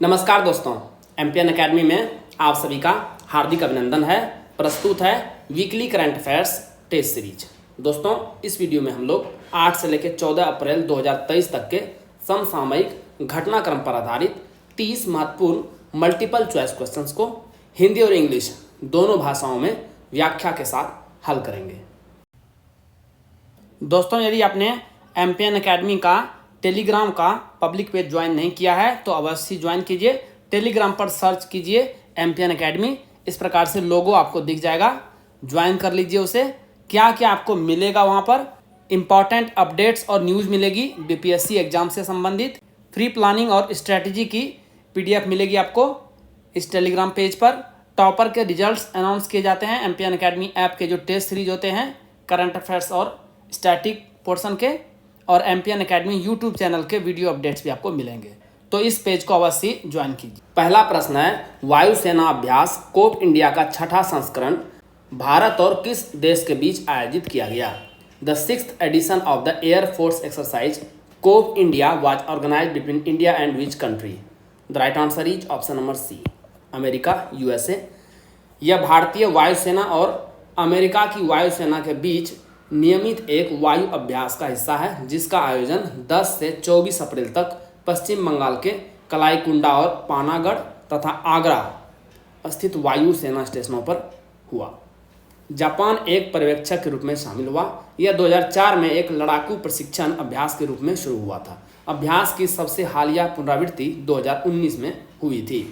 नमस्कार दोस्तों, MPN academy में आप सभी का हार्दिक अभिनंदन है। प्रस्तुत है weekly current affairs test series. दोस्तों, इस वीडियो में हम लोग 8 से लेकर 14 अप्रैल 2023 तक के समसामयिक घटनाक्रम पर आधारित 30 महत्वपूर्ण मल्टीपल चॉइस क्वेश्चंस को हिंदी और इंग्लिश दोनों भाषाओं में व्याख्या के साथ हल करेंगे। दोस्तों, यदि आपने एमपीएन एकेडमी का टेलीग्राम का पब्लिक पेज ज्वाइन नहीं किया है तो अवश्य ज्वाइन कीजिए। टेलीग्राम पर सर्च कीजिए एमपीएन एकेडमी, इस प्रकार से लोगो आपको दिख जाएगा, ज्वाइन कर लीजिए उसे। क्या क्या आपको मिलेगा वहाँ पर? इंपॉर्टेंट अपडेट्स और न्यूज़ मिलेगी बीपीएससी एग्जाम से संबंधित। फ्री प्लानिंग और स्ट्रैटेजी की पीडीएफ मिलेगी आपको इस टेलीग्राम पेज पर। टॉपर के रिजल्ट्स अनाउंस किए जाते हैं एमपीएन एकेडमी ऐप के जो टेस्ट सीरीज होते हैं करंट अफेयर्स और स्टैटिक पोर्शन के, और एमपीएन एकेडमी यूट्यूब चैनल के वीडियो अपडेट्स भी आपको मिलेंगे। तो इस पेज को अवश्य ज्वाइन कीजिए। पहला प्रश्न है, वायुसेना अभ्यास कोप इंडिया का छठा संस्करण भारत और किस देश के बीच आयोजित किया गया? The 6th edition of the air force exercise Cope India was organised between India and which country? The right answer is option number C, America, USA. यह भारतीय वायुसेना और अमेरिका की वायुसेना के बीच नियमित एक वायु अभ्यास का हिस्सा है, जिसका आयोजन 10 से 24 अप्रैल तक पश्चिम बंगाल के कलाईकुंडा और पानागढ़ तथा आगरा स्थित वायु सेना स्टेशनों पर हुआ। जापान एक पर्यवेक्षक के रूप में शामिल हुआ। यह 2004 में एक लड़ाकू प्रशिक्षण अभ्यास के रूप में शुरू हुआ था। अभ्यास की सबसे हालिया पुनरावृत्ति 2019 में हुई थी।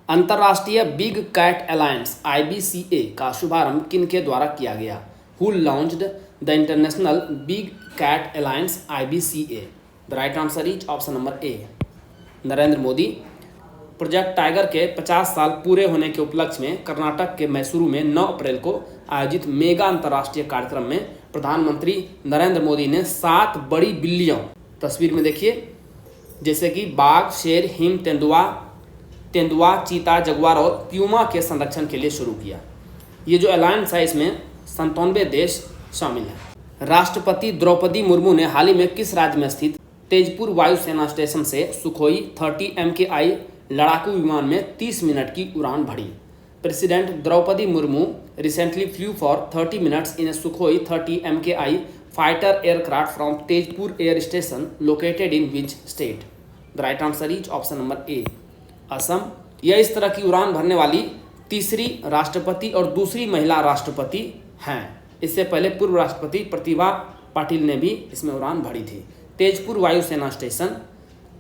अंतर्राष्ट्रीय बिग कैट अलायंस IBCA का शुभारंभ किनके द्वारा किया गया? Who launched the International Big Cat Alliance IBCA? The right answer is option number A, Narendra Modi. Project tiger के 50 साल पूरे होने के उपलक्ष्य में कर्नाटक के मैसूरू में 9 अप्रैल को आयोजित मेगा अंतर्राष्ट्रीय कार्यक्रम में प्रधानमंत्री नरेंद्र मोदी ने 7 बड़ी बिल्लियों, तस्वीर में देखिए, जैसे कि बाघ, शेर, हिम, तेंदुआ, चीता, जगुआर और प्यूमा के संरक्षण के लिए शुरू किया। ये जो अलायंस है इसमें 97 देश शामिल हैं। राष्ट्रपति द्रौपदी मुर्मू ने हाल ही में किस राज्य में स्थित तेजपुर वायुसेना स्टेशन से सुखोई 30 MKI लड़ाकू विमान में 30 मिनट की उड़ान भरी? President Droupadi Murmu recently flew for 30 minutes in a Sukhoi 30 MKI fighter aircraft from Tezpur air station located in which state? The right answer is option number A, Assam. यह इस तरह की उड़ान भरने वाली तीसरी राष्ट्रपति और दूसरी महिला राष्ट्रपति हैं। इससे पहले पूर्व राष्ट्रपति प्रतिभा पाटिल ने भी इसमें उड़ान भरी थी। तेजपुर वायुसेना स्टेशन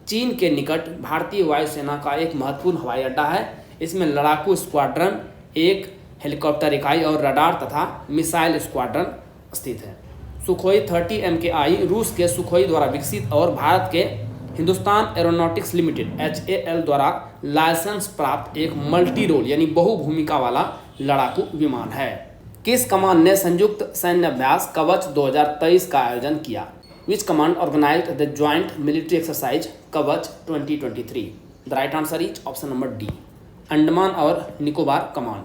चीन के निकट भारतीय वायुसेना का एक महत्वपूर्ण हवाई अड्डा है। इसमें लड़ाकू स्क्वाड्रन, एक हेलीकॉप्टर इकाई और रडार तथा मिसाइल स्क्वाड्रन स्थित है। सुखोई 30 MKI रूस के सुखोई द्वारा विकसित और भारत के हिंदुस्तान एरोनॉटिक्स लिमिटेड HAL द्वारा लाइसेंस प्राप्त एक मल्टी रोल यानी बहुभूमिका वाला लड़ाकू विमान है। किस कमांड ने संयुक्त सैन्य अभ्यास कवच 2023 का आयोजन किया? Which command organised the joint military exercise Kavach 2023? The right answer is option number D, Andaman और निकोबार कमान।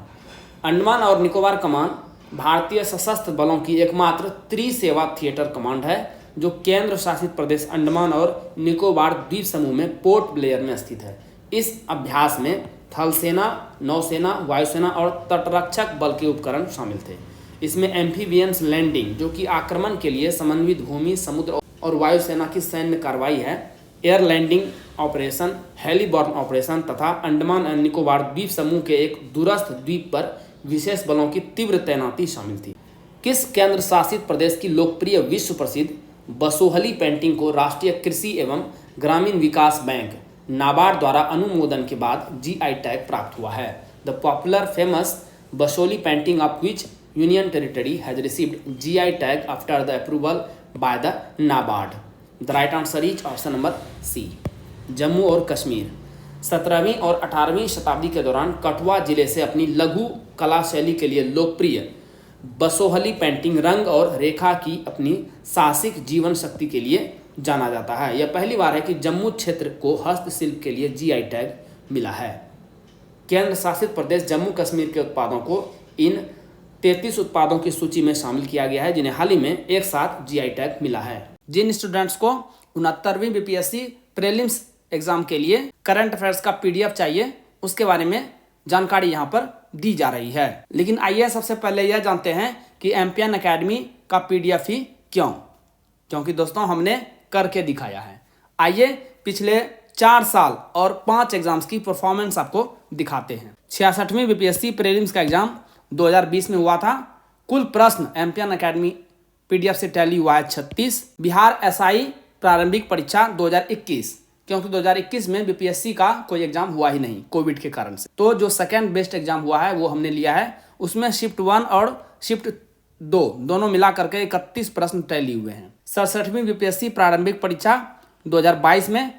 अंडमान और निकोबार कमान भारतीय सशस्त्र बलों की एकमात्र त्रिसेवा थिएटर कमांड है, जो केंद्र शासित प्रदेश अंडमान और निकोबार द्वीप समूह में पोर्ट ब्लेयर में स्थित है। इस अभ्यास में थल सेना, नौसेना, वायुसेना और तटरक्षक बल के उपकरण शामिल थे। इसमें एम्फीबियंस लैंडिंग, जो कि आक्रमण के लिए समन्वित भूमि, समुद्र और वायुसेना की सैन्य कार्रवाई है, एयर लैंडिंग ऑपरेशन, हेलीबॉर्न ऑपरेशन तथा अंडमान और निकोबार द्वीप समूह के एक दूरस्थ द्वीप पर विशेष बलों की तीव्र तैनाती शामिल थी। किस केंद्र शासित प्रदेश की लोकप्रिय विश्व प्रसिद्ध बसोहली पेंटिंग को राष्ट्रीय कृषि एवं ग्रामीण विकास बैंक नाबार्ड द्वारा अनुमोदन के बाद GI टैग प्राप्त हुआ है? The popular famous Basohli painting of which union territory has received GI tag after the approval by the NABARD? The right answer is option number C, Jammu और कश्मीर। 17वीं और 18वीं शताब्दी के दौरान कठुआ जिले से अपनी लघु कला शैली के लिए लोकप्रिय बसोहली पेंटिंग रंग और रेखा की अपनी साहसिक जीवन शक्ति के लिए जाना जाता है। यह पहली बार है कि जम्मू क्षेत्र को हस्तशिल्प के लिए GI टैग मिला है। केंद्र शासित प्रदेश जम्मू कश्मीर के उत्पादों को इन 33 उत्पादों की सूची में शामिल किया गया है, जिन्हें हाल ही में एक साथ GI टैग मिला है। जिन स्टूडेंट्स को 69वीं BPSC प्रीलिम्स एग्जाम के लिए करंट अफेयर्स का पीडीएफ चाहिए, उसके बारे में जानकारी यहाँ पर दी जा रही है। लेकिन आइए सबसे पहले यह जानते हैं कि एम्पियन एकेडमी का पीडीएफ ही क्यों, क्योंकि दोस्तों हमने करके दिखाया है। आइए पिछले 4 साल और 5 एग्जाम्स की परफॉर्मेंस आपको दिखाते हैं। 66वीं बीपीएससी प्रीलिम्स का एग्जाम 2020 में हुआ था। कुल प्रश्न एम्पियन एकेडमी पीडीएफ से टैली हुआ है 36। बिहार एसआई प्रारंभिक परीक्षा 2021, क्योंकि 2021 में बीपीएससी का कोई एग्जाम हुआ ही नहीं कोविड के कारण से, तो जो सेकेंड बेस्ट एग्जाम हुआ है वो हमने लिया है। उसमें शिफ्ट 1 और शिफ्ट 2 दोनों मिला करके 31 प्रश्न टैली हुए हैं। 67वीं बीपीएससी प्रारंभिक परीक्षा 2022 में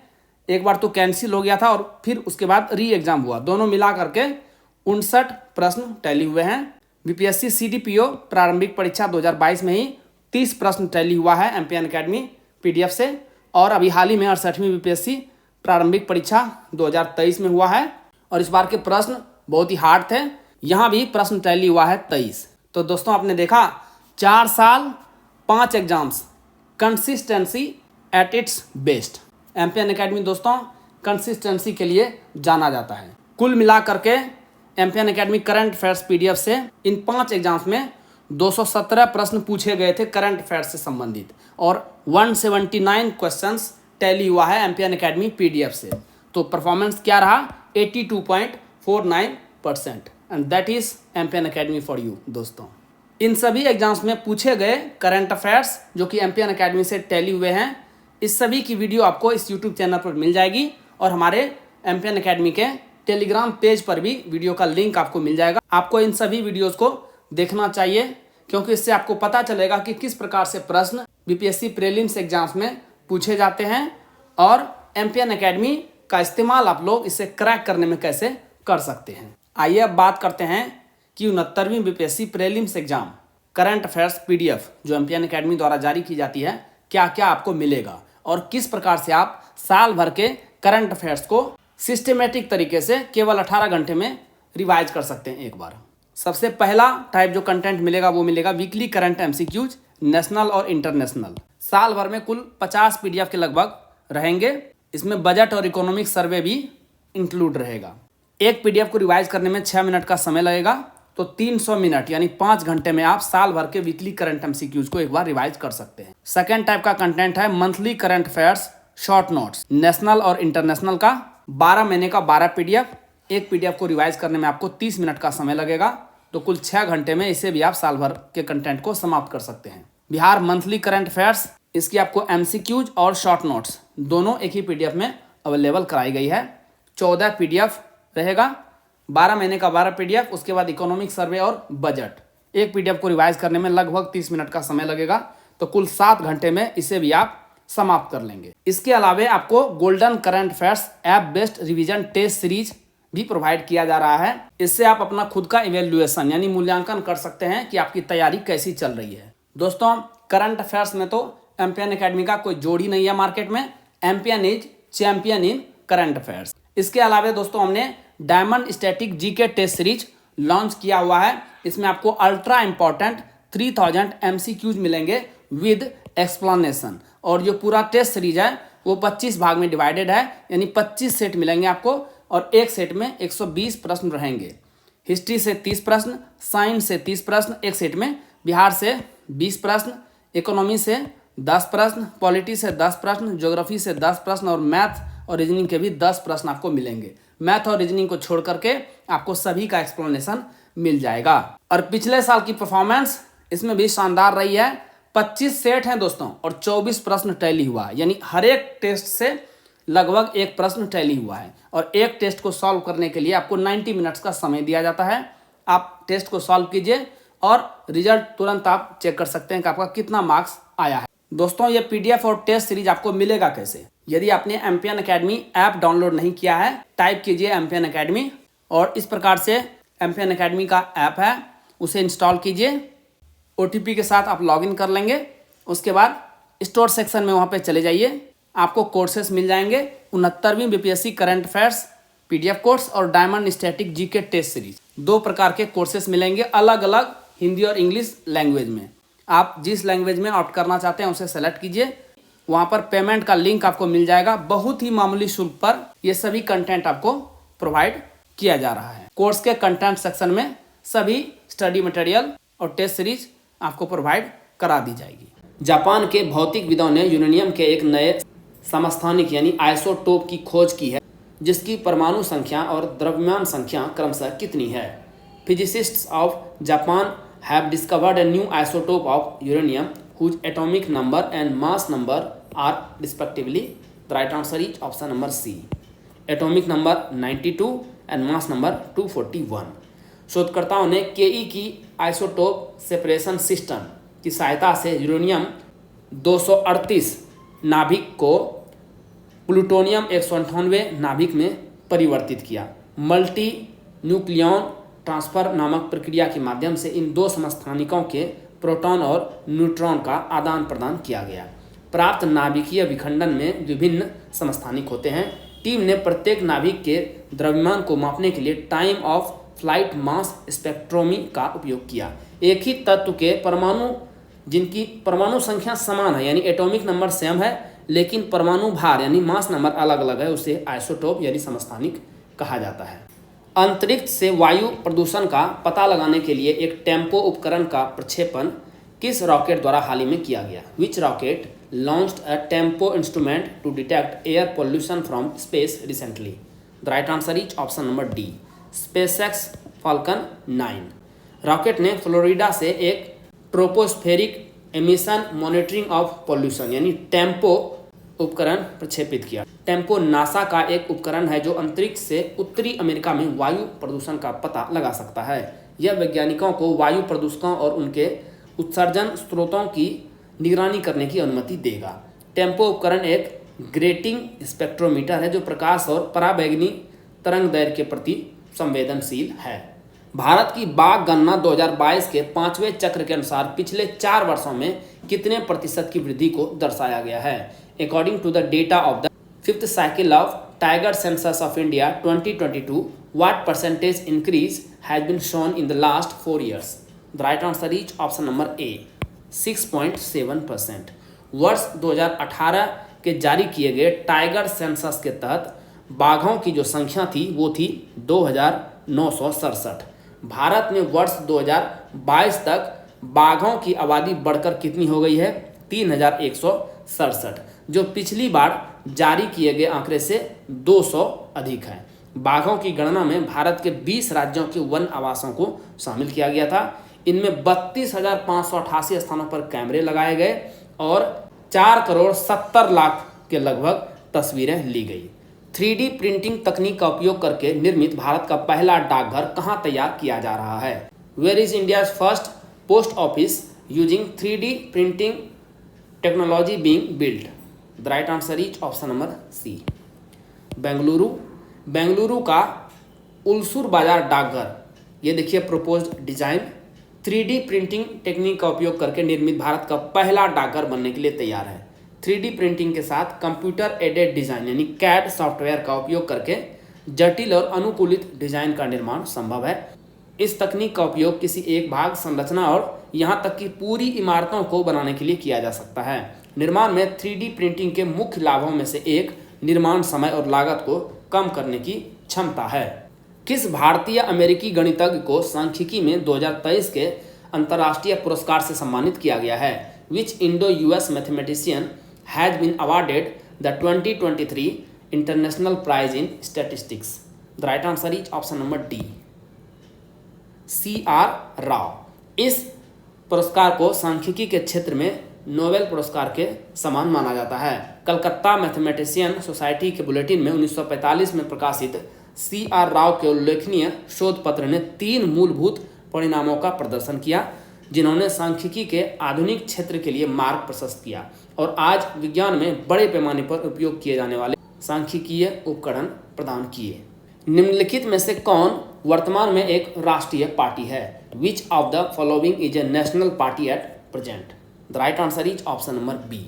एक बार तो कैंसिल हो गया था और फिर उसके बाद री एग्जाम हुआ, दोनों मिला करके 59 प्रश्न टैली हुए हैं। बीपीएससी सीडीपीओ प्रारंभिक परीक्षा 2022 में ही 30 प्रश्न टैली हुआ है एम्पियन एकेडमी पीडीएफ से। और अभी हाल ही में 68वीं बीपीएससी प्रारंभिक परीक्षा 2023 में हुआ है और इस बार के प्रश्न बहुत ही हार्ड थे, यहाँ भी प्रश्न टैली हुआ है 23। तो दोस्तों आपने देखा 4 साल 5 exams, consistency at its best. Empian academy दोस्तों कंसिस्टेंसी के लिए जाना जाता है। कुल मिला करके Empian academy current affairs PDF से इन 5 एग्जाम्स में 217 प्रश्न पूछे गए थे करंट अफेयर्स से संबंधित और 179 क्वेश्चंस टैली हुआ है एम्पियन एकेडमी पीडीएफ से। तो परफॉर्मेंस क्या रहा 82.49% and that is Empian academy for you. दोस्तों इन सभी एग्जाम्स में पूछे गए करंट अफेयर्स जो कि एम्पियन एकेडमी से टैली हुए हैं, इस सभी की वीडियो आपको इस यूट्यूब चैनल पर मिल जाएगी और हमारे एम्पियन एकेडमी के टेलीग्राम पेज पर भी वीडियो का लिंक आपको मिल जाएगा। आपको इन सभी वीडियोस को देखना चाहिए क्योंकि इससे आपको पता चलेगा कि किस प्रकार से प्रश्न बीपीएससी प्रीलिम्स एग्जाम्स में पूछे जाते हैं और एम्पियन एकेडमी का इस्तेमाल आप लोग इसे क्रैक करने में कैसे कर सकते हैं। आइए अब बात करते हैं कि 69वीं BPSC prelims exam current affairs PDF जो एम्पियन एकेडमी द्वारा जारी की जाती है क्या क्या आपको मिलेगा और किस प्रकार से आप साल भर के करंट अफेयर्स को सिस्टमेटिक तरीके से केवल 18 घंटे में रिवाइज कर सकते हैं एक बार। सबसे पहला टाइप जो कंटेंट मिलेगा वो मिलेगा वीकली करंट एमसीक्यूज नेशनल और इंटरनेशनल। साल भर में कुल 50 पीडीएफ के लगभग रहेंगे। इसमें बजट और इकोनॉमिक सर्वे भी इंक्लूड रहेगा। एक पीडीएफ को रिवाइज करने में 6 मिनट का समय लगेगा, तो 300 मिनट यानी 5 घंटे में आप साल भर के वीकली करंट एमसीक्यूज को एक बार रिवाइज कर सकते हैं। सेकेंड टाइप का कंटेंट है monthly current affairs short notes national और इंटरनेशनल का 12 महीने का 12 पीडीएफ। एक पीडीएफ को रिवाइज करने में आपको 30 मिनट का समय लगेगा, तो कुल 6 घंटे में इसे भी आप साल भर के कंटेंट को समाप्त कर सकते हैं। बिहार मंथली करंट अफेयर्स, इसकी आपको एमसीक्यूज और शॉर्ट नोट्स दोनों एक ही पीडीएफ में अवेलेबल कराई गई है। 14 पीडीएफ रहेगा, 12 महीने का 12 पीडीएफ, उसके बाद इकोनॉमिक सर्वे और बजट। एक पीडीएफ को रिवाइज करने में लगभग 30 मिनट का समय लगेगा, तो कुल 7 घंटे में इसे भी आप समाप्त कर लेंगे। इसके अलावा आपको golden current affairs app based revision test series भी प्रोवाइड किया जा रहा है। इससे आप अपना खुद का इवेल्युएशन यानी मूल्यांकन कर सकते हैं कि आपकी तैयारी कैसी चल रही है। दोस्तों करंट अफेयर्स में तो एम्पियन एकेडमी का कोई जोड़ ही नहीं है मार्केट में। Empian is champion in current affairs. इसके अलावा दोस्तों हमने diamond static GK test series launch किया हुआ है। इसमें आपको अल्ट्रा इंपॉर्टेंट 3000 एमसीक्यूज मिलेंगे विद एक्सप्लेनेशन और जो पूरा टेस्ट सीरीज है वो 25 भाग में डिवाइडेड है, यानी 25 सेट मिलेंगे आपको और एक सेट में 120 प्रश्न रहेंगे। हिस्ट्री से 30 प्रश्न, साइंस से 30 प्रश्न एक सेट में, बिहार से 20 प्रश्न, इकोनॉमी से 10 प्रश्न, पॉलिटी से 10 प्रश्न, ज्योग्राफी से 10 प्रश्न और मैथ और रीजनिंग के भी 10 प्रश्न आपको मिलेंगे। मैथ और रीजनिंग को छोड़ करके आपको सभी का एक्सप्लेनेशन मिल जाएगा। और पिछले साल की परफॉर्मेंस इसमें भी शानदार रही है। 25 सेट हैं दोस्तों और 24 प्रश्न टैली हुआ है, यानी हर एक टेस्ट से लगभग एक प्रश्न टैली हुआ है और एक टेस्ट को सॉल्व करने के लिए आपको 90 मिनट्स का समय दिया जाता है। आप टेस्ट को सॉल्व कीजिए और रिजल्ट तुरंत आप चेक कर सकते हैं कि आपका कितना मार्क्स आया है। दोस्तों ये पीडीएफ और टेस्ट सीरीज आपको मिलेगा कैसे? यदि आपने एम्पियन एकेडमी ऐप डाउनलोड नहीं किया है, टाइप कीजिए एम्पियन एकेडमी और इस प्रकार से एम्पियन एकेडमी का ऐप है उसे इंस्टॉल कीजिए। ओटीपी के साथ आप लॉगिन कर लेंगे। उसके बाद स्टोर सेक्शन में वहाँ पे चले जाइए, आपको कोर्सेस मिल जाएंगे। 69वीं BPSC current affairs PDF course और diamond static GK test series, 2 प्रकार के कोर्सेस मिलेंगे अलग अलग हिंदी और इंग्लिश लैंग्वेज में। आप जिस लैंग्वेज में ऑप्ट करना चाहते हैं उसे सेलेक्ट कीजिए वहाँ पर पेमेंट का लिंक आपको मिल जाएगा। बहुत ही मामूली शुल्क पर ये सभी कंटेंट आपको प्रोवाइड किया जा रहा है। कोर्स के कंटेंट सेक्शन में सभी स्टडी मटेरियल और टेस्ट सीरीज आपको प्रोवाइड करा दी जाएगी। जापान के भौतिकविदों ने यूरेनियम के एक नए समस्थानिक यानी आइसोटोप की खोज की है, जिसकी परमाणु संख्या और द्रव्यमान संख्या क्रमशः कितनी है। Physicists of Japan have discovered a new isotope of uranium whose atomic number and mass number are respectively. The right answer is option number C. Atomic number 92 and mass number 241. शोधकर्ताओं ने के की आइसोटोप सेपरेशन सिस्टम की सहायता से uranium 238 नाभिक को plutonium 198 नाभिक में परिवर्तित किया। मल्टी न्यूक्लियॉन ट्रांसफर नामक प्रक्रिया के माध्यम से इन दो समस्थानिकों के प्रोटॉन और न्यूट्रॉन का आदान प्रदान किया गया। प्राप्त नाभिकीय विखंडन में विभिन्न समस्थानिक होते हैं। टीम ने प्रत्येक नाभिक के द्रव्यमान को मापने के लिए टाइम ऑफ फ्लाइट मास स्पेक्ट्रोमी का उपयोग किया। एक ही तत्व के परमाणु जिनकी परमाणु संख्या समान है यानी एटॉमिक नंबर सेम है, लेकिन परमाणु भार यानी मास नंबर अलग अलग है, उसे आइसोटोप यानी समस्थानिक कहा जाता है। अंतरिक्ष से वायु प्रदूषण का पता लगाने के लिए एक टेम्पो उपकरण का प्रक्षेपण किस रॉकेट द्वारा हाल ही में किया गया। Which rocket launched a TEMPO instrument to detect air pollution from space recently. The right answer is option number D, SpaceX Falcon 9। Rocket ने फ्लोरिडा से एक tropospheric emission monitoring of pollution यानी टेम्पो उपकरण प्रक्षेपित किया। टेम्पो नासा का एक उपकरण है जो अंतरिक्ष से उत्तरी अमेरिका में वायु प्रदूषण का पता लगा सकता है। यह वैज्ञानिकों को वायु प्रदूषकों और उनके उत्सर्जन स्रोतों की निगरानी करने की अनुमति देगा। टेम्पो उपकरण एक ग्रेटिंग स्पेक्ट्रोमीटर है जो प्रकाश और पराबैंगनी तरंग दैर्घ्य के प्रति संवेदनशील है। भारत की बाघ गणना 2022 के 5वें चक्र के अनुसार पिछले 4 वर्षों में कितने प्रतिशत की वृद्धि को दर्शाया गया है। According to the data of the 5th cycle of Tiger Census of India 2022, what percentage increase has been shown in the last 4 years? The right answer is option number A, 6.7%. वर्ष 2018 के जारी किए गए टाइगर सेंसस के तहत बाघों की जो संख्या थी वो थी 2967। भारत में वर्ष 2022 तक बाघों की आबादी बढ़कर कितनी हो गई है, 3167, जो पिछली बार जारी किए गए आंकड़े से 200 अधिक है। बाघों की गणना में भारत के 20 राज्यों के वन आवासों को शामिल किया गया था। इनमें 32,588 स्थानों पर कैमरे लगाए गए और 4,70,00,000 के लगभग तस्वीरें ली गई। 3D प्रिंटिंग तकनीक का उपयोग करके निर्मित भारत का पहला डाकघर कहाँ तैयार किया जा रहा है। Where is India's first post office using 3D printing technology being built. The right answer is option number C, Bengaluru. Bengaluru का उलसूर बाजार डाकघर, ये देखिए proposed design 3D printing technique का उपयोग करके निर्मित भारत का पहला डाकघर बनने के लिए तैयार है। 3D प्रिंटिंग के साथ कंप्यूटर एडेड डिजाइन यानी कैड सॉफ्टवेयर का उपयोग करके जटिल और अनुकूलित डिजाइन का निर्माण संभव है। इस तकनीक का उपयोग किसी एक भाग, संरचना और यहाँ तक कि पूरी इमारतों को बनाने के लिए किया जा सकता है। निर्माण में 3D प्रिंटिंग के मुख्य लाभों में से एक निर्माण समय और लागत को कम करने की क्षमता है। किस भारतीय अमेरिकी गणितज्ञ को सांख्यिकी में 2023 के अंतर्राष्ट्रीय पुरस्कार से सम्मानित किया गया है। Which Indo US mathematician has been awarded the 2023 international prize in statistics. The right answer is option number D, CR Rao. इस पुरस्कार को सांख्यिकी के क्षेत्र में नोबेल पुरस्कार के समान माना जाता है। कलकत्ता मैथमेटिशियन सोसाइटी के बुलेटिन में 1945 में प्रकाशित CR राव के उल्लेखनीय शोध पत्र ने 3 मूलभूत परिणामों का प्रदर्शन किया, जिन्होंने सांख्यिकी के आधुनिक क्षेत्र के लिए मार्ग प्रशस्त किया और आज विज्ञान में बड़े पैमाने पर उपयोग किए जाने वाले सांख्यिकीय उपकरण प्रदान किए। निम्नलिखित में से कौन वर्तमान में एक राष्ट्रीय पार्टी है। Which of the following is a national party at present. The right answer is option number B,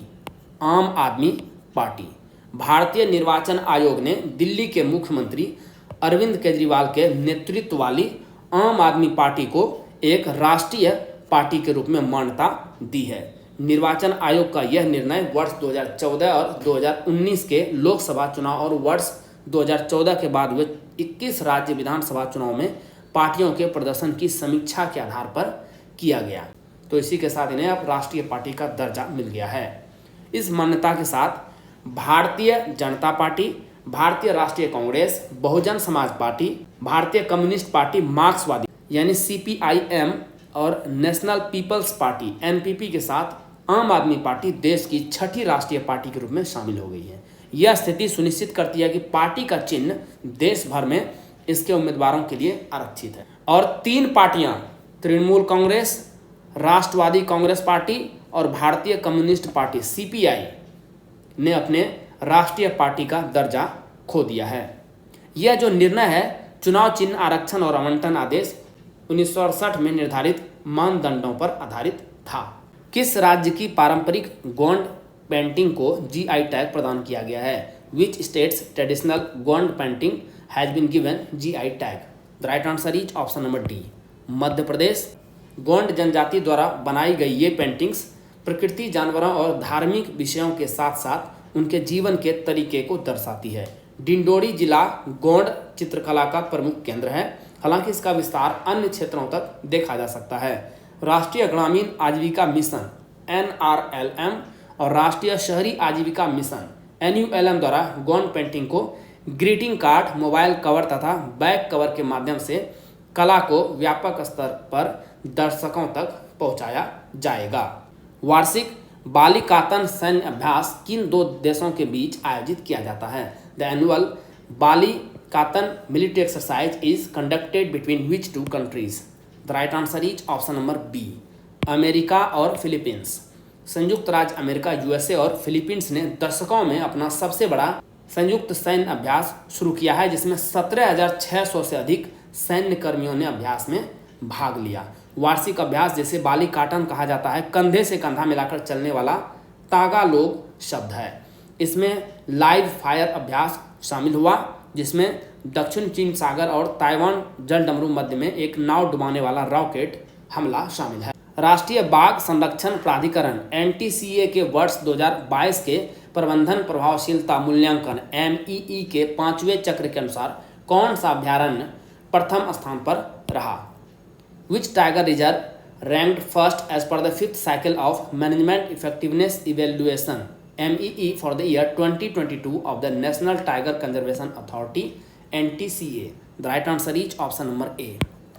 Aam Aadmi party. भारतीय निर्वाचन आयोग ने दिल्ली के मुख्यमंत्री अरविंद केजरीवाल के नेतृत्व वाली आम आदमी पार्टी को एक राष्ट्रीय पार्टी के रूप में मान्यता दी है। निर्वाचन आयोग का यह निर्णय वर्ष 2014 और 2019 के लोकसभा चुनाव और वर्ष 2014 के बाद हुए 21 राज्य विधानसभा चुनाव में पार्टियों के प्रदर्शन की समीक्षा के आधार पर किया गया। तो इसी के साथ इन्हें अब राष्ट्रीय पार्टी का दर्जा मिल गया है। इस मान्यता के साथ भारतीय जनता पार्टी, भारतीय राष्ट्रीय कांग्रेस, बहुजन समाज पार्टी, भारतीय कम्युनिस्ट पार्टी मार्क्सवादी यानी CPIM और नेशनल पीपल्स पार्टी NPP के साथ आम आदमी पार्टी देश की छठी राष्ट्रीय पार्टी के रूप में शामिल हो गई है। यह स्थिति सुनिश्चित करती है कि पार्टी का चिन्ह देश भर में इसके उम्मीदवारों के लिए आरक्षित है। और 3 पार्टियां तृणमूल कांग्रेस, राष्ट्रवादी कांग्रेस पार्टी और भारतीय कम्युनिस्ट पार्टी CPI ने अपने राष्ट्रीय पार्टी का दर्जा खो दिया है। यह जो निर्णय है चुनाव चिन्ह आरक्षण और आवंटन आदेश 1968 में निर्धारित मानदंडों पर आधारित था। किस राज्य की पारंपरिक गोंड पेंटिंग को GI टैग प्रदान किया गया है? Which state's traditional Gond painting has been given GI tag? The right answer is option number D, Madhya Pradesh. Gond जनजाति द्वारा बनाई गई ये पेंटिंग्स प्रकृति, जानवरों और धार्मिक विषयों के साथ साथ उनके जीवन के तरीके को दर्शाती है। डिंडोरी जिला गोंड चित्रकला का प्रमुख केंद्र है, हालांकि इसका विस्तार अन्य क्षेत्रों तक देखा जा सकता है। राष्ट्रीय ग्रामीण आजीविका मिशन NRLM और राष्ट्रीय शहरी आजीविका मिशन NULM द्वारा गोंड पेंटिंग को ग्रीटिंग कार्ड, मोबाइल कवर तथा बैक कवर के माध्यम से कला को व्यापक स्तर पर दर्शकों तक पहुंचाया जाएगा। वार्षिक बालिकातन सैन्य अभ्यास किन 2 देशों के बीच आयोजित किया जाता है? The annual Balikatan military exercise is conducted between which 2 countries? The right answer is option number B, America और फिलीपींस। संयुक्त राज्य अमेरिका USA और फिलीपींस ने दशकों में अपना सबसे बड़ा संयुक्त सैन्य अभ्यास शुरू किया है, जिसमें 17,600 से अधिक सैन्य कर्मियों ने अभ्यास में भाग लिया। वार्षिक अभ्यास, जिसे बालिकाटन कहा जाता है, कंधे से कंधा मिलाकर चलने वाला तागालोग शब्द है। इसमें लाइव फायर अभ्यास शामिल हुआ, जिसमें दक्षिण चीन सागर और ताइवान जलडमरू मध्य में एक नाव डुबाने वाला रॉकेट हमला शामिल है। राष्ट्रीय बाघ संरक्षण प्राधिकरण NTCA के वर्ष 2022 के प्रबंधन प्रभावशीलता मूल्यांकन MEE के 5वें चक्र के अनुसार कौन सा अभ्यारण्य प्रथम स्थान पर रहा? Which tiger reserve ranked first as per the 5th cycle of Management Effectiveness Evaluation MEE for the year 2022 of the National Tiger Conservation Authority NTCA? The right answer is option number A,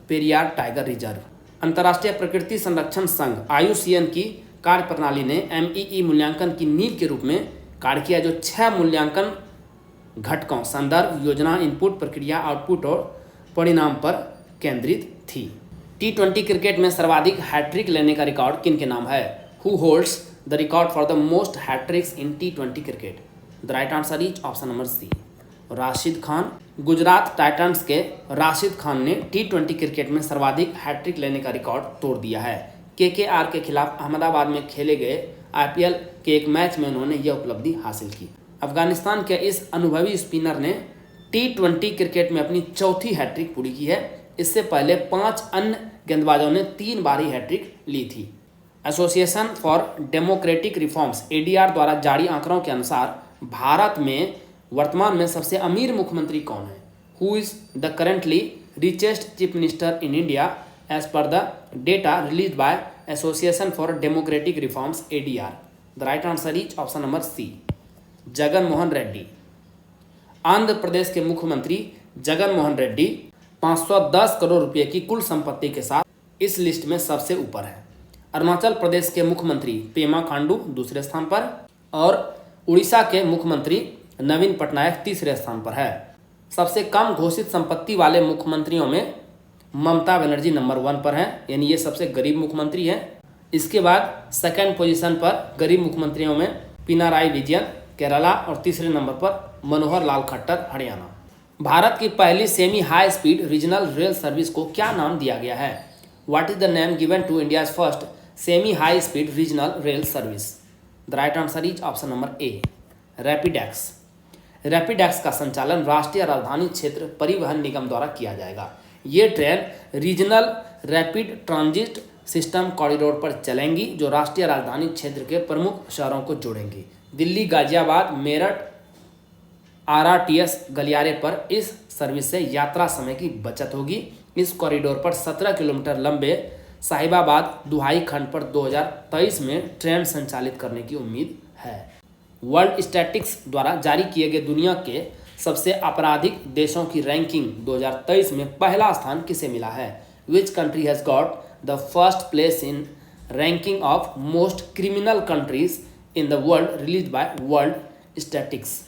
Periyar tiger reserve. अंतर्राष्ट्रीय प्रकृति संरक्षण संघ IUCN की कार्यप्रणाली ने MEE मूल्यांकन की नींव के रूप में कार्य किया, जो 6 मूल्यांकन घटकों संदर्भ, योजना, इनपुट, प्रक्रिया, आउटपुट और परिणाम पर केंद्रित थी। T20 क्रिकेट में सर्वाधिक हैट्रिक लेने का रिकॉर्ड किन के नाम है? Who holds the record for the most hat-tricks in T20 cricket? The right answer is option number C, Rashid Khan. Gujarat Titans के राशिद खान ने T20 क्रिकेट में सर्वाधिक हैट्रिक लेने का रिकॉर्ड तोड़ दिया है। KKR के खिलाफ अहमदाबाद में खेले गए IPL के एक मैच में उन्होंने यह उपलब्धि हासिल की। अफगानिस्तान के इस अनुभवी स्पिनर ने T20 क्रिकेट में अपनी चौथी हैट्रिक पूरी की है। इससे पहले 5 अन्य गेंदबाजों ने 3 बार ही हैट्रिक ली थी। Association for democratic reforms ADR द्वारा जारी आंकड़ों के अनुसार भारत में वर्तमान में सबसे अमीर मुख्यमंत्री कौन है? Who is the currently richest chief minister in India as per the data release by association for democratic reforms ADR? The right answer is option number C, Jagan Mohan Reddy. Andhra Pradesh के मुख्यमंत्री जगन मोहन रेड्डी 510 करोड़ रुपए की कुल संपत्ति के साथ इस लिस्ट में सबसे ऊपर है। अरुणाचल प्रदेश के मुख्यमंत्री पेमा खांडू दूसरे स्थान पर और उड़ीसा के मुख्यमंत्री नवीन पटनायक तीसरे स्थान पर है। सबसे कम घोषित संपत्ति वाले मुख्यमंत्रियों में ममता बनर्जी नंबर 1 पर है, यानी ये सबसे गरीब मुख्यमंत्री है। इसके बाद सेकंड पोजीशन पर गरीब मुख्यमंत्रियों में पिनाराई विजयन केरला और तीसरे नंबर पर मनोहर लाल खट्टर हरियाणा। भारत की पहली semi high speed regional rail service को क्या नाम दिया गया है? What is the name given to India's first semi high speed regional rail service? The right answer is option number A, RapidX. RapidX का संचालन राष्ट्रीय राजधानी क्षेत्र परिवहन निगम द्वारा किया जाएगा। ये train regional rapid transit system corridor पर चलेंगी जो राष्ट्रीय राजधानी क्षेत्र के प्रमुख शहरों को जोड़ेंगी। दिल्ली, गाजियाबाद, मेरठ, आरआरटीएस गलियारे पर इस सर्विस से यात्रा समय की बचत होगी। इस कॉरिडोर पर 17 किलोमीटर लंबे साहिबाबाद दुहाई खंड पर 2023 में ट्रेन संचालित करने की उम्मीद है। वर्ल्ड स्टैटिस्टिक्स द्वारा जारी किए गए दुनिया के सबसे आपराधिक देशों की रैंकिंग 2023 में पहला स्थान किसे मिला है? Which country has got the first place in ranking of most criminal countries in the world release by world statistics?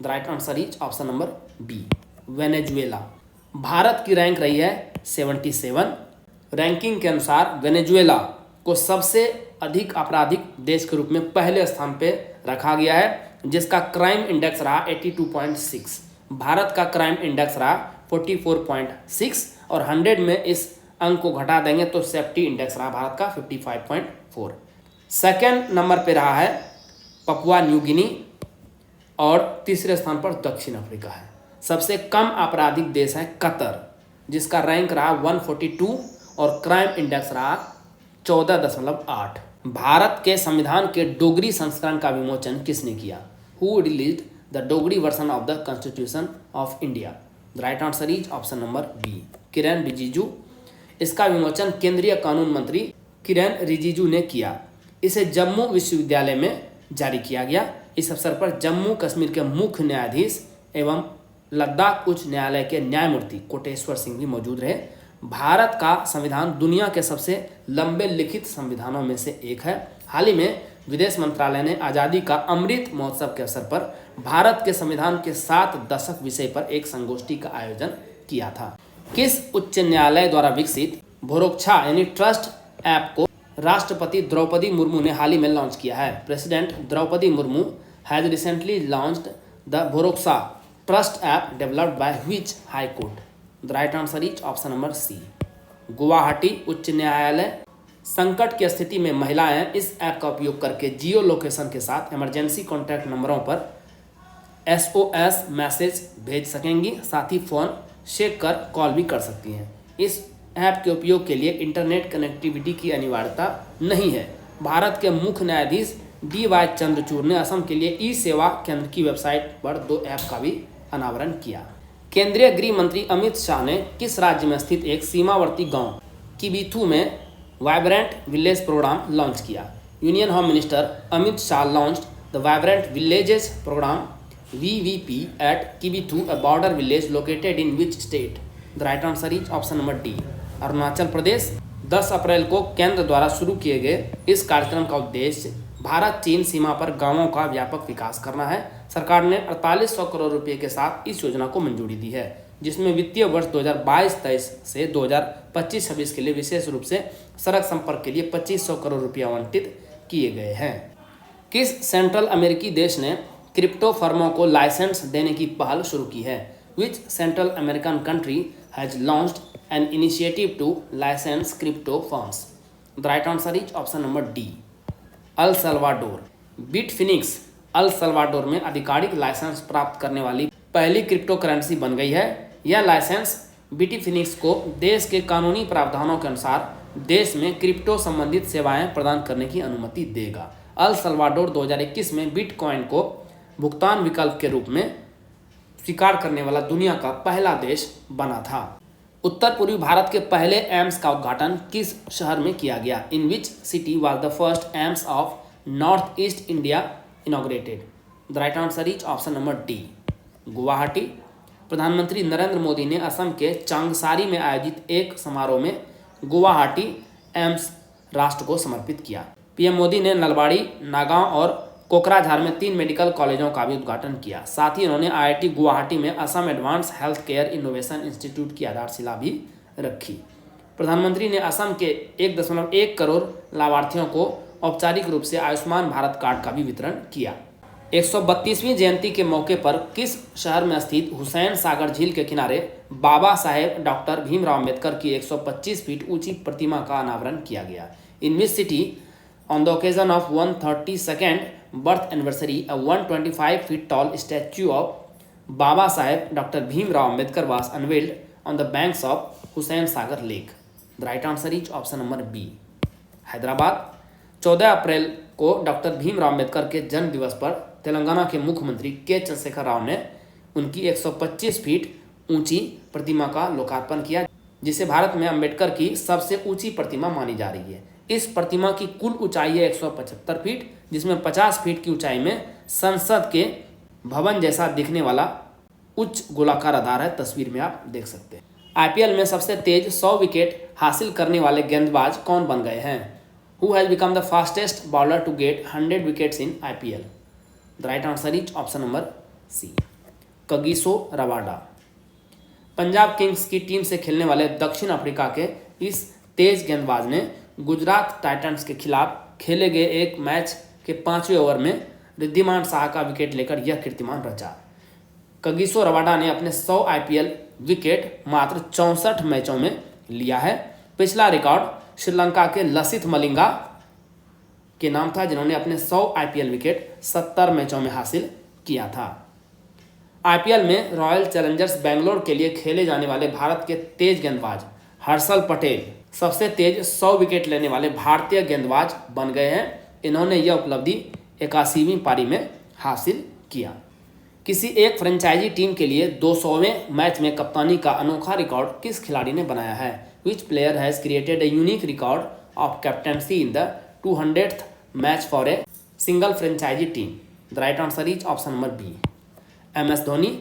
The right answer is option number B, Venezuela. Bharat की रैंक रही है 77। रैंकिंग के अनुसार वेनेजुएला को सबसे अधिक आपराधिक देश के रूप में पहले स्थान पे रखा गया है, जिसका क्राइम इंडेक्स रहा 82.6। भारत का क्राइम इंडेक्स रहा 44.6 और 100 में इस अंक को घटा देंगे तो सेफ्टी इंडेक्स रहा भारत का 55.4। सेकेंड नंबर पे रहा है पपुआ न्यू गिनी और तीसरे स्थान पर दक्षिण अफ्रीका है। सबसे कम आपराधिक देश है कतर, जिसका रैंक रहा 142 और क्राइम इंडेक्स रहा 14.8। भारत के संविधान के डोगरी संस्करण का विमोचन किसने किया? Who released the Dogri version of the Constitution of India? The right answer is option number B, Kiren Rijiju. इसका विमोचन केंद्रीय कानून मंत्री किरेन रिजिजू ने किया। इसे जम्मू विश्वविद्यालय में जारी किया गया। इस अवसर पर जम्मू कश्मीर के मुख्य न्यायाधीश एवं लद्दाख उच्च न्यायालय के न्यायमूर्ति कोटेश्वर सिंह भी मौजूद रहे। भारत का संविधान दुनिया के सबसे लंबे लिखित संविधानों में से एक है। हाल ही में विदेश मंत्रालय ने आज़ादी का अमृत महोत्सव के अवसर पर भारत के संविधान के 7 दशक विषय पर एक संगोष्ठी का आयोजन किया था। किस उच्च न्यायालय द्वारा विकसित भोरक्छा यानी ट्रस्ट ऐप को राष्ट्रपति द्रौपदी मुर्मू ने हाल ही में लॉन्च किया है? President Droupadi Murmu has recently launched the Bhoroxa trust app developed by which high court? The right answer is option number C, Guwahati उच्च न्यायालय। संकट की स्थिति में महिलाएं इस ऐप का उपयोग करके जियो लोकेशन के साथ इमरजेंसी कॉन्टैक्ट नंबरों पर SOS मैसेज भेज सकेंगी, साथ ही फ़ोन चेक कर कॉल भी कर सकती हैं। इस ऐप के उपयोग के लिए इंटरनेट कनेक्टिविटी की अनिवार्यता नहीं है। भारत के मुख्य न्यायाधीश DY चंद्रचूड़ ने असम के लिए ई सेवा केंद्र की वेबसाइट पर 2 ऐप का भी अनावरण किया। केंद्रीय गृह मंत्री अमित शाह ने किस राज्य में स्थित एक सीमावर्ती गांव किबिथू में वाइब्रेंट विलेज प्रोग्राम लॉन्च किया? Union home minister Amit Shah launched the vibrant villages programme VVP at Kibithoo, a border village located in which state? The right answer is option number D, Arunachal Pradesh. 10 अप्रैल को केंद्र द्वारा शुरू किए गए इस कार्यक्रम का उद्देश्य भारत चीन सीमा पर गांवों का व्यापक विकास करना है। सरकार ने 4800 करोड़ रुपए के साथ इस योजना को मंजूरी दी है, जिसमें वित्तीय वर्ष 2022-23 से 2025-26 के लिए विशेष रूप से सड़क संपर्क के लिए 2500 करोड़ रुपए आवंटित किए गए हैं। किस सेंट्रल अमेरिकी देश ने क्रिप्टो फर्मों को लाइसेंस देने की पहल शुरू की है? Which central American country has launched an initiative to license crypto firms? The right answer is option number D, El Salvador. Bitfinex El Salvador में आधिकारिक लाइसेंस प्राप्त करने वाली पहली क्रिप्टो करेंसी बन गई है। यह लाइसेंस बिटफिनिक्स को देश के कानूनी प्रावधानों के अनुसार देश में क्रिप्टो संबंधित सेवाएं प्रदान करने की अनुमति देगा। अल सल्वाडोर 2021 में बिटकॉइन को भुगतान विकल्प के रूप में स्वीकार करने वाला दुनिया का पहला देश बना था। उत्तर पूर्वी भारत के पहले एम्स का उद्घाटन किस शहर में किया गया? In which city was the first AIIMS of north east India inaugurated? The right answer is option number D, Guwahati. प्रधानमंत्री नरेंद्र मोदी ने असम के चांगसारी में आयोजित एक समारोह में गुवाहाटी एम्स राष्ट्र को समर्पित किया। PM मोदी ने नलबाड़ी, नागांव और कोकराझार में 3 मेडिकल कॉलेजों का भी उद्घाटन किया। साथ ही उन्होंने IIT गुवाहाटी में Assam advance health care innovation institute की आधारशिला भी रखी। प्रधानमंत्री ने असम के 1.1 करोड़ लाभार्थियों को औपचारिक रूप से आयुष्मान भारत कार्ड का भी वितरण किया। 132वीं जयंती के मौके पर किस शहर में स्थित हुसैन सागर झील के किनारे बाबा साहेब डॉक्टर भीमराव अम्बेडकर की 125 फीट ऊंची प्रतिमा का अनावरण किया गया? In which city on the occasion of 132nd birth anniversary, a 125 feet tall statue of Baba Saheb Dr. Bhimrao Ambedkar was unveiled on the banks of Hussain Sagar Lake? The right answer is option number B, Hyderabad. 14 अप्रैल को doctor Bhimrao Ambedkar के जन्म दिवस पर तेलंगाना के मुख्यमंत्री के चंद्रशेखर राव ने उनकी 125 फीट ऊंची प्रतिमा का लोकार्पण किया, जिसे भारत में अम्बेडकर की सबसे ऊंची प्रतिमा मानी जा रही है। इस प्रतिमा की कुल ऊंचाई है 175 फीट, जिसमें 50 फीट की ऊंचाई में संसद के भवन जैसा दिखने वाला उच्च गोलाकार आधार है। तस्वीर में आप देख सकते हैं। आईपीएल में सबसे तेज 100 विकेट हासिल करने वाले गेंदबाज कौन बन गए हैं? Who has become the fastest bowler to get 100 wickets in IPL? The right answer is option number C. Kagiso Rabada. Punjab Kings की टीम से खेलने वाले दक्षिण अफ्रीका के इस तेज गेंदबाज ने गुजरात टाइटंस के खिलाफ खेले गए एक मैच के 5वें ओवर में रिद्धिमान साहा का विकेट लेकर यह कीर्तिमान रचा। कगिसो रबाडा ने अपने 100 आईपीएल विकेट मात्र 64 मैचों में लिया है। पिछला रिकॉर्ड श्रीलंका के लसिथ मलिंगा के नाम था, जिन्होंने अपने 100 आईपीएल विकेट 70 मैचों में हासिल किया था। आईपीएल में रॉयल चैलेंजर्स बेंगलोर के लिए खेले जाने वाले भारत के तेज गेंदबाज हर्षल पटेल सबसे तेज 100 विकेट लेने वाले भारतीय गेंदबाज बन गए हैं। इन्होंने यह उपलब्धि 81वीं पारी में हासिल किया। किसी एक फ्रेंचाइजी टीम के लिए 200वें मैच में कप्तानी का अनोखा रिकॉर्ड किस खिलाड़ी ने बनाया है? Which player has created a unique record of captaincy in the 200th match for a single franchise team? The right answer is option number B. MS Dhoni.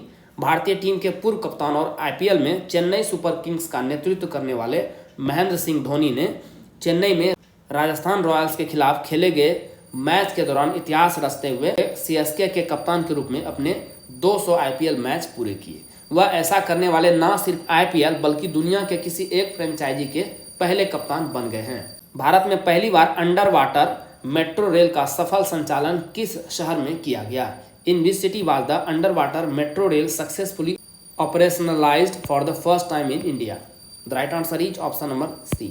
भारतीय टीम के पूर्व कप्तान और आईपीएल में चेन्नई सुपर किंग्स का नेतृत्व करने वाले महेंद्र सिंह धोनी ने चेन्नई में राजस्थान रॉयल्स के खिलाफ खेले गए मैच के दौरान इतिहास रचते हुए सीएसके के कप्तान के रूप में अपने 200 आईपीएल मैच पूरे किए। वह ऐसा करने वाले न सिर्फ आईपीएल बल्कि दुनिया के किसी एक फ्रेंचाइजी के पहले कप्तान बन गए हैं। भारत में पहली बार अंडर वाटर मेट्रो रेल का सफल संचालन किस शहर में किया गया? In which city was the under water metro rail successfully operationalised for the first time in India? The right answer is option number C,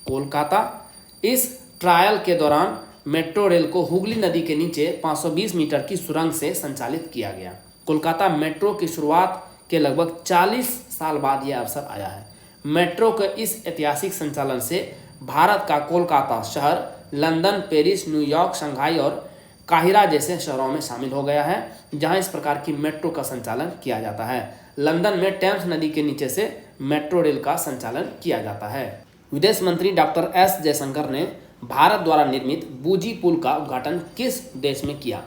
Kolkata. इस ट्रायल के दौरान मेट्रो रेल को हुगली नदी के नीचे 520 मीटर की सुरंग से संचालित किया गया। कोलकाता मेट्रो की शुरुआत के लगभग 40 साल बाद यह अवसर आया है। मेट्रो के इस ऐतिहासिक संचालन से भारत का कोलकाता शहर लंदन, पेरिस, न्यूयॉर्क, शंघाई और काहिरा जैसे शहरों में शामिल हो गया है, जहां इस प्रकार की मेट्रो का संचालन किया जाता है। लंदन में टेम्स नदी के नीचे से मेट्रो रेल का संचालन किया जाता है। विदेश मंत्री डॉक्टर एस जयशंकर ने भारत द्वारा निर्मित बूजी पुल का उद्घाटन किस देश में किया?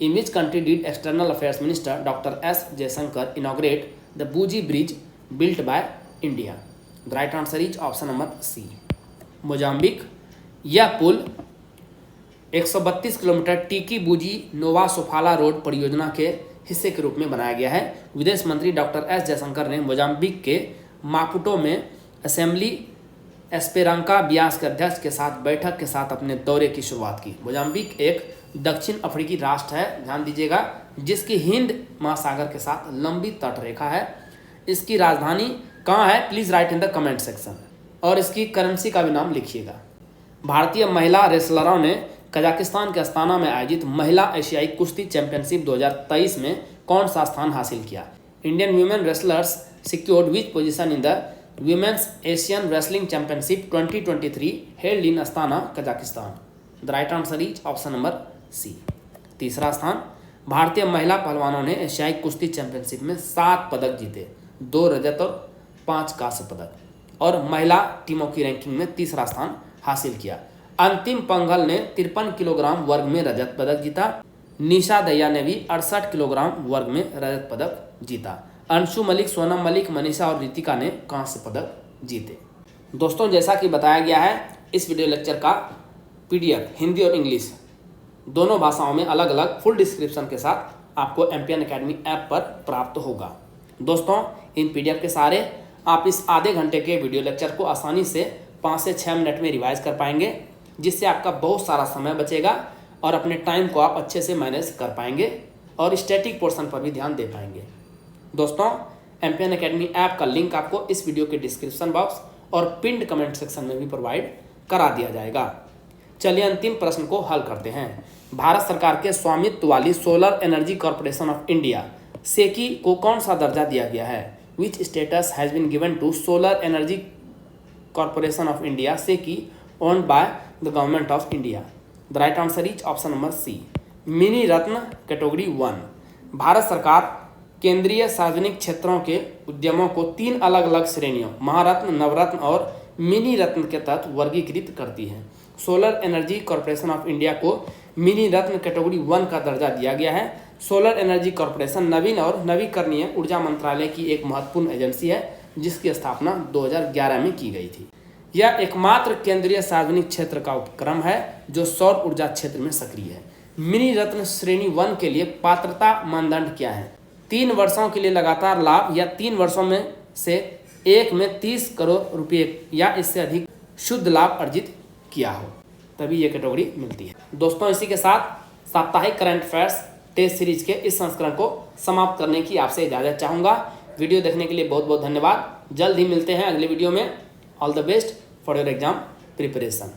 In which country did External Affairs Minister Dr. S. Jaishankar inaugurate the Buji Bridge built by India? The right answer is option number C, Mozambique. यह पुल 132 किलोमीटर टीकी बूजी नोवा सोफाला रोड परियोजना के हिस्से के रूप में बनाया गया है। विदेश मंत्री डॉक्टर एस जयशंकर ने मोजाम्बिक के मापुटो में असेंबली एस्पेरांका बियास के अध्यक्ष के साथ बैठक के साथ अपने दौरे की शुरुआत की। मोजाम्बिक एक दक्षिण अफ्रीकी राष्ट्र है, ध्यान दीजिएगा, जिसकी हिंद महासागर के साथ लंबी तट रेखा है। इसकी राजधानी कहाँ है? Please write in the comment section, और इसकी करेंसी का भी नाम लिखिएगा। भारतीय महिला रेसलरों ने कजाकिस्तान के अस्ताना में आयोजित महिला एशियाई कुश्ती चैंपियनशिप 2023 में कौन सा स्थान हासिल किया? Indian women wrestlers secured which position in the women's Asian wrestling championship 2023 held in Astana, Kazakhstan? The right answer is option number C, तीसरा स्थान। भारतीय महिला पहलवानों ने एशियाई कुश्ती चैंपियनशिप में 7 पदक जीते, 2 रजत और 5 कांस्य पदक, और महिला टीमों की रैंकिंग में तीसरा स्थान हासिल किया। अंतिम पंघल ने 53 किलोग्राम वर्ग में रजत पदक जीता। निशा दहिया ने भी 68 किलोग्राम वर्ग में रजत पदक जीता। अंशु मलिक, सोनम मलिक, मनीषा और रितिका ने कांस्य पदक जीते। दोस्तों, जैसा कि बताया गया है, इस वीडियो लेक्चर का पीडीएफ हिंदी और इंग्लिश दोनों भाषाओं में अलग अलग फुल डिस्क्रिप्शन के साथ आपको एमपीएन एकेडमी ऐप पर प्राप्त होगा। दोस्तों, इन पीडीएफ के सहारे आप इस आधे घंटे के वीडियो लेक्चर को आसानी से 5 से 6 मिनट में रिवाइज कर पाएंगे, जिससे आपका बहुत सारा समय बचेगा और अपने टाइम को आप अच्छे से मैनेज कर पाएंगे और स्टैटिक पोर्शन पर भी ध्यान दे पाएंगे। दोस्तों, एमपीएन एकेडमी ऐप का लिंक आपको इस वीडियो के डिस्क्रिप्शन बॉक्स और पिंड कमेंट सेक्शन में भी प्रोवाइड करा दिया जाएगा। चलिए अंतिम प्रश्न को हल करते हैं। भारत सरकार के स्वामित्व वाली solar energy corporation of India SECI को कौन सा दर्जा दिया गया है? Which status has been given to solar energy corporation of India SECI owned by the government of India. The right answer is option number C, mini ratna category 1। Bharat सरकार केंद्रीय सार्वजनिक क्षेत्रों के उद्यमों को 3 अलग अलग श्रेणियों महारत्न, नवरत्न और मिनी रत्न के तहत वर्गीकृत करती है। Solar energy corporation of India को मिनी रत्न कैटेगरी 1 का दर्जा दिया गया है। सोलर एनर्जी कॉरपोरेशन नवीन और नवीकरणीय ऊर्जा मंत्रालय की एक महत्वपूर्ण एजेंसी है जिसकी स्थापना 2011 में की गई थी। यह एकमात्र केंद्रीय सार्वजनिक क्षेत्र का उपक्रम है जो सौर ऊर्जा क्षेत्र में सक्रिय है। मिनी रत्न श्रेणी 1 के लिए पात्रता मानदंड क्या है? 3 वर्षों के लिए लगातार लाभ या 3 वर्षों में से एक में 30 करोड़ रुपए या इससे अधिक शुद्ध लाभ अर्जित किया हो, तभी यह कैटेगरी मिलती है। दोस्तों, इसी के साथ साप्ताहिक करंट अफेयर्स टेस्ट सीरीज के इस संस्करण को समाप्त करने की आपसे इजाजत चाहूंगा। वीडियो देखने के लिए बहुत बहुत धन्यवाद। जल्द ही मिलते हैं अगले वीडियो में। All the best for your exam preparation.